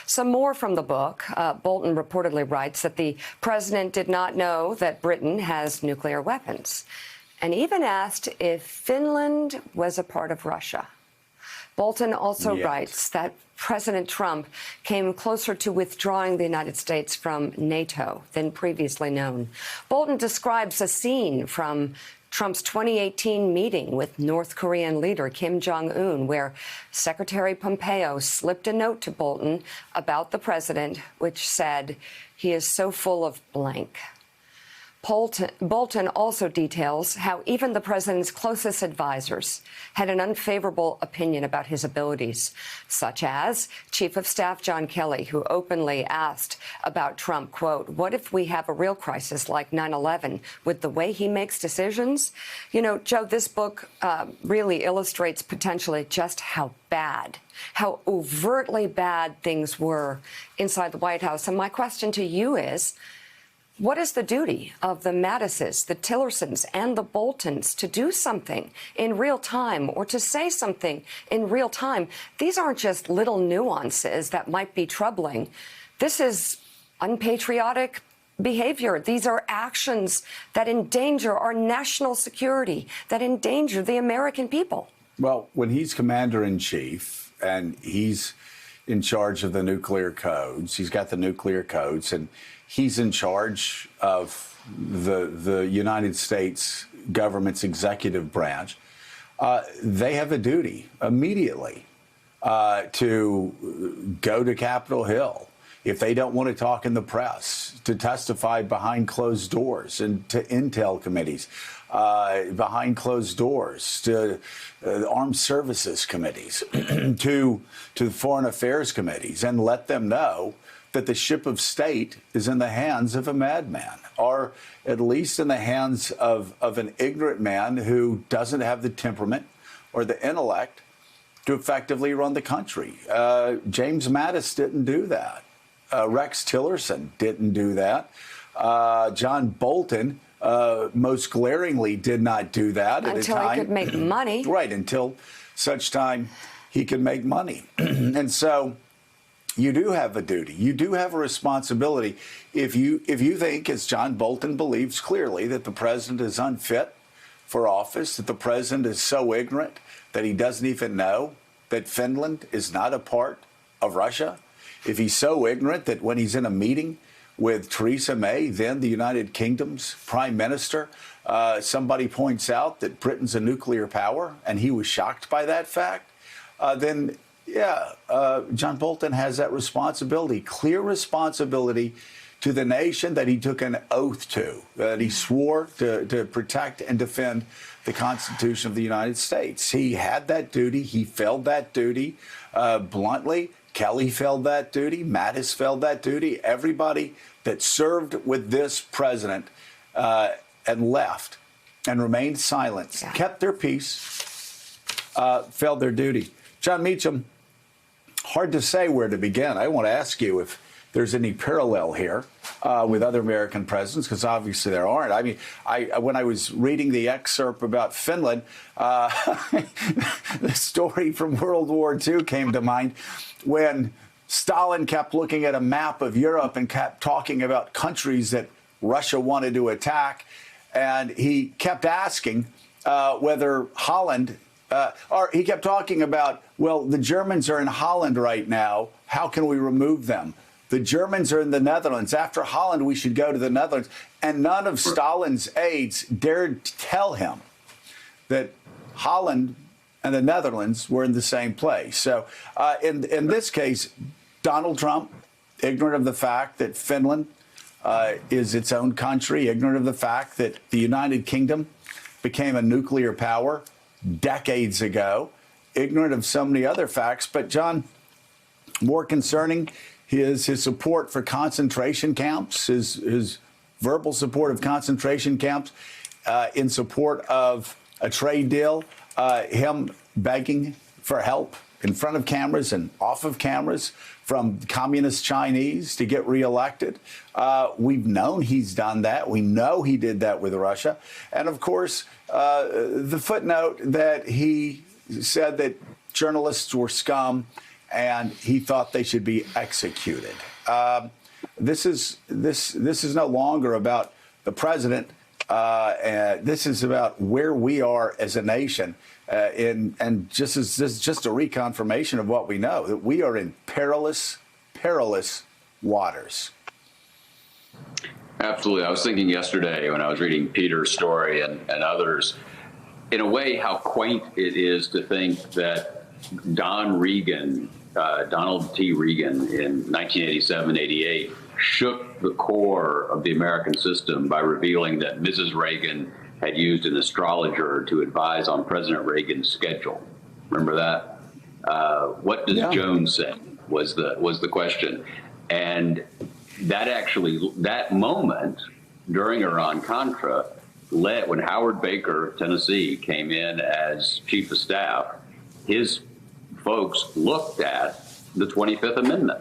Some more from the book. Bolton reportedly writes that the president did not know that Britain has nuclear weapons, and even asked if Finland was a part of Russia. Bolton also writes that President Trump came closer to withdrawing the United States from NATO than previously known. Bolton describes a scene from Trump's 2018 meeting with North Korean leader Kim Jong-un, where Secretary Pompeo slipped a note to Bolton about the president, which said, "He is so full of blank." Bolton also details how even the president's closest advisors had an unfavorable opinion about his abilities, such as Chief of Staff John Kelly, who openly asked about Trump, quote, "What if we have a real crisis like 9/11 with the way he makes decisions?" You know, Joe, this book really illustrates potentially just how bad, how overtly bad things were inside the White House. And my question to you is, what is the duty of the Mattises, the Tillersons, and the Boltons to do something in real time or to say something in real time? These aren't just little nuances that might be troubling. This is unpatriotic behavior. These are actions that endanger our national security, that endanger the American people. Well, when he's commander-in-chief and he's in charge of the nuclear codes, he's got the nuclear codes, and he's in charge of the United States government's executive branch. They have a duty immediately to go to Capitol Hill if they don't want to talk in the press, to testify behind closed doors and to intel committees behind closed doors, to armed services committees, to the foreign affairs committees, and let them know that the ship of state is in the hands of a madman, or at least in the hands of an ignorant man who doesn't have the temperament or the intellect to effectively run the country. James Mattis didn't do that. Rex Tillerson didn't do that. John Bolton most glaringly did not do that at a time. Until he could make money. Right, until such time he could make money. And so you do have a duty. You do have a responsibility. If you think, as John Bolton believes clearly, that the president is unfit for office, that the president is so ignorant that he doesn't even know that Finland is not a part of Russia, if he's so ignorant that when he's in a meeting with Theresa May, then the United Kingdom's prime minister, somebody points out that Britain's a nuclear power and he was shocked by that fact, then John Bolton has that responsibility, clear responsibility to the nation that he took an oath to, that he swore to protect and defend the Constitution of the United States. He had that duty. He failed that duty bluntly. Kelly failed that duty. Mattis failed that duty. Everybody that served with this president and left and remained silent, kept their peace, failed their duty. John Meacham, hard to say where to begin. I want to ask you if there's any parallel here with other American presidents, because obviously there aren't. I mean, when I was reading the excerpt about Finland, the story from World War II came to mind when Stalin kept looking at a map of Europe and kept talking about countries that Russia wanted to attack. And he kept asking whether Holland, or he kept talking about, well, the Germans are in Holland right now. How can we remove them? The Germans are in the Netherlands. After Holland, we should go to the Netherlands. And none of Stalin's aides dared to tell him that Holland and the Netherlands were in the same place. So in this case, Donald Trump, ignorant of the fact that Finland is its own country, ignorant of the fact that the United Kingdom became a nuclear power decades ago, ignorant of so many other facts. But, John, more concerning is his support for concentration camps, his verbal support of concentration camps, in support of a trade deal, him begging for help in front of cameras and off of cameras from communist Chinese to get reelected. We've known he's done that. We know he did that with Russia. And, of course, the footnote that he said that journalists were scum and he thought they should be executed. This is no longer about the president. This is about where we are as a nation, and this is just a reconfirmation of what we know, that we are in perilous waters. Absolutely. I was thinking yesterday when I was reading Peter's story and others, in a way, how quaint it is to think that Donald T. Reagan in 1987-88 shook the core of the American system by revealing that Mrs. Reagan had used an astrologer to advise on President Reagan's schedule. Remember that? What does Jones say was the question. And that moment during Iran-Contra led, when Howard Baker of Tennessee came in as chief of staff, his folks looked at the 25th Amendment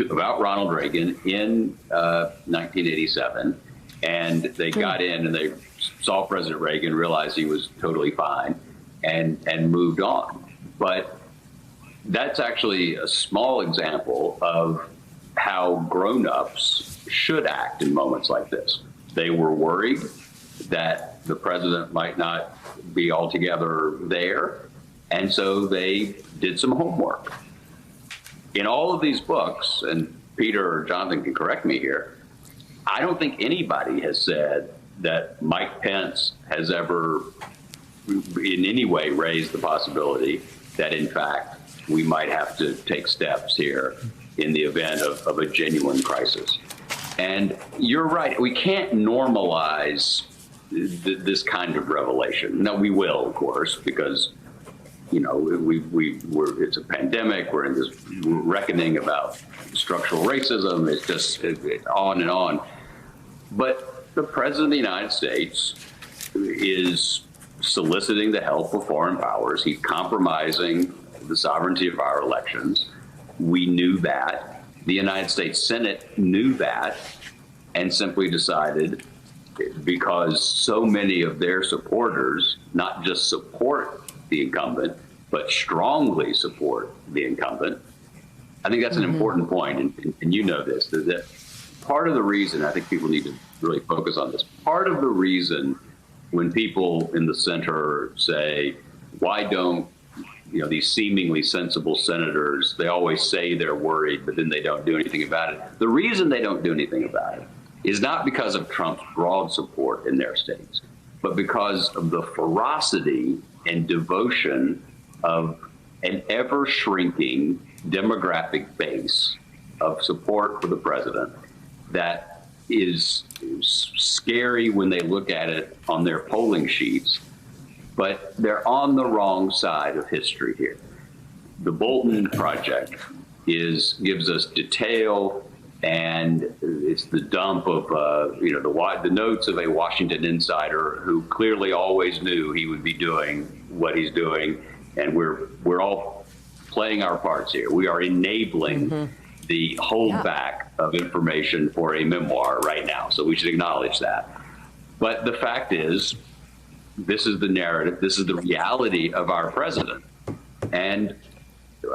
about Ronald Reagan in 1987, and they got in and they saw President Reagan, realized he was totally fine, and moved on. But that's actually a small example of how grown-ups should act in moments like this. They were worried that the president might not be altogether there, and so they did some homework. In all of these books, and Peter or Jonathan can correct me here, I don't think anybody has said that Mike Pence has ever in any way raised the possibility that, in fact, we might have to take steps here in the event of a genuine crisis. And you're right, we can't normalize this kind of revelation. No, we will, of course, because it's a pandemic. We're in this reckoning about structural racism. It's just on and on. But the president of the United States is soliciting the help of foreign powers. He's compromising the sovereignty of our elections. We knew that. The United States Senate knew that and simply decided, because so many of their supporters not just support the incumbent, but strongly support the incumbent. I think that's an important point, and you know this, that part of the reason, I think people need to really focus on this, part of the reason when people in the center say, why don't these seemingly sensible senators, they always say they're worried, but then they don't do anything about it. The reason they don't do anything about it is not because of Trump's broad support in their states, but because of the ferocity and devotion of an ever-shrinking demographic base of support for the president that is scary when they look at it on their polling sheets, but they're on the wrong side of history here. The Bolton project gives us detail, and it's the dump of the notes of a Washington insider who clearly always knew he would be doing what he's doing, and we're all playing our parts here. We are enabling the holdback of information for a memoir right now, so we should acknowledge that. But the fact is, this is the narrative, this is the reality of our president. And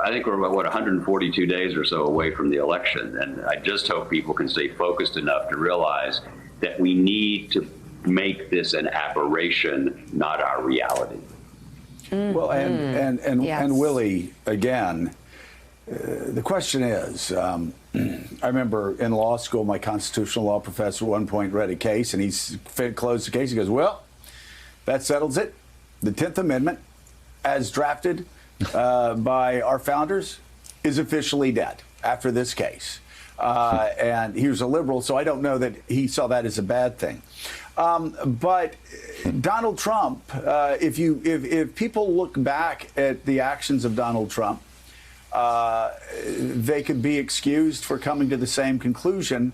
I think we're about, 142 days or so away from the election. And I just hope people can stay focused enough to realize that we need to make this an aberration, not our reality. Well, and Willie, again, the question is, I remember in law school, my constitutional law professor at one point read a case, and he closed the case. He goes, well, that settles it. The 10th Amendment, as drafted by our founders, is officially dead after this case. And he was a liberal, so I don't know that he saw that as a bad thing. But Donald Trump, if people look back at the actions of Donald Trump, they could be excused for coming to the same conclusion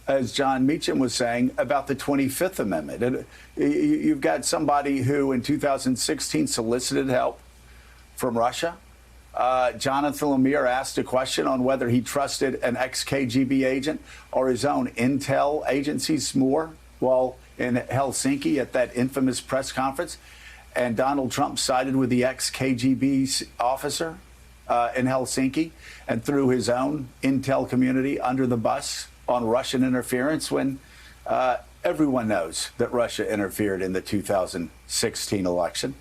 as John Meacham was saying about the 25th Amendment. And you've got somebody who in 2016 solicited help from Russia. Jonathan Lemire asked a question on whether he trusted an ex-KGB agent or his own intel agencies more while in Helsinki at that infamous press conference. And Donald Trump sided with the ex-KGB officer. in Helsinki and threw his own intel community under the bus on Russian interference when everyone knows that Russia interfered in the 2016 election.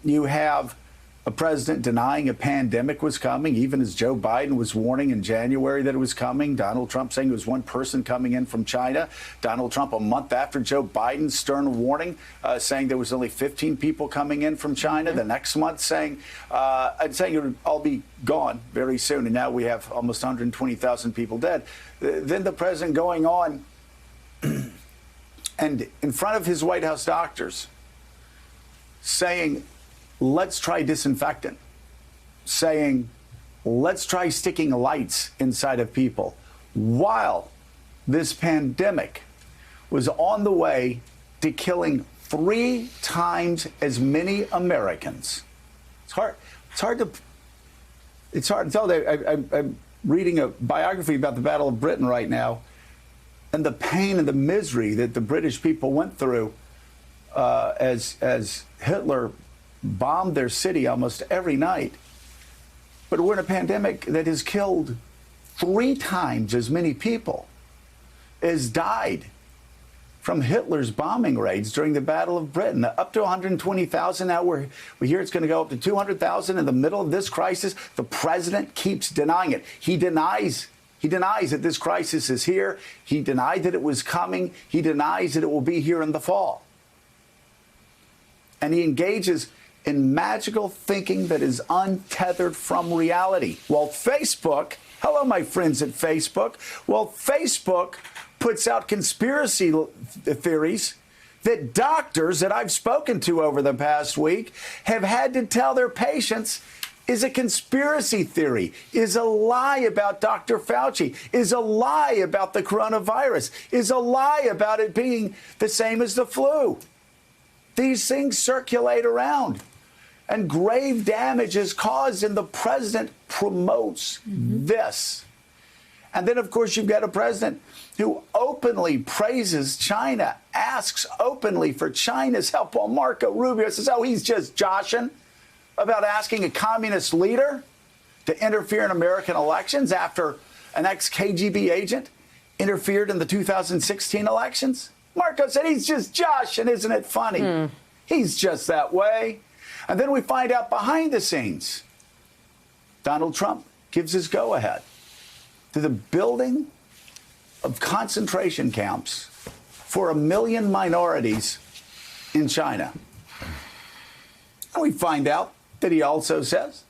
You have a president denying a pandemic was coming, even as Joe Biden was warning in January that it was coming. Donald Trump saying it was one person coming in from China. Donald Trump, a month after Joe Biden's stern warning, saying there was only 15 people coming in from China. The next month saying it would all be gone very soon. And now we have almost 120,000 people dead. Then the president going on and in front of his White House doctors saying, let's try disinfectant, saying, let's try sticking lights inside of people, while this pandemic was on the way to killing 3 times as many Americans. It's hard to tell. I'm reading a biography about the Battle of Britain right now, and the pain and the misery that the British people went through as Hitler bombed their city almost every night. But we're in a pandemic that has killed 3 times as many people as died from Hitler's bombing raids during the Battle of Britain. Up to 120,000 now. We hear it's going to go up to 200,000 in the middle of this crisis. The president keeps denying it. He denies that this crisis is here. He denied that it was coming. He denies that it will be here in the fall. And he engages in magical thinking that is untethered from reality. Well, Facebook, hello, my friends at Facebook. Well, Facebook puts out conspiracy theories that doctors that I've spoken to over the past week have had to tell their patients is a conspiracy theory, is a lie about Dr. Fauci, is a lie about the coronavirus, is a lie about it being the same as the flu. These things circulate around, and grave damage is caused, and the president promotes this. And then, of course, you've got a president who openly praises China, asks openly for China's help, while Marco Rubio says, oh, he's just joshing about asking a communist leader to interfere in American elections after an ex-KGB agent interfered in the 2016 elections. Marco said he's just joshing, isn't it funny? He's just that way. And then we find out behind the scenes, Donald Trump gives his go-ahead to the building of concentration camps for 1 million minorities in China. And we find out that he also says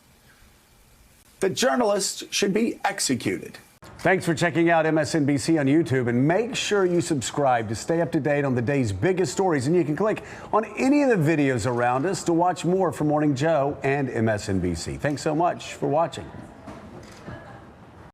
that journalists should be executed. Thanks for checking out MSNBC on YouTube, and make sure you subscribe to stay up to date on the day's biggest stories. And you can click on any of the videos around us to watch more from Morning Joe and MSNBC. Thanks so much for watching.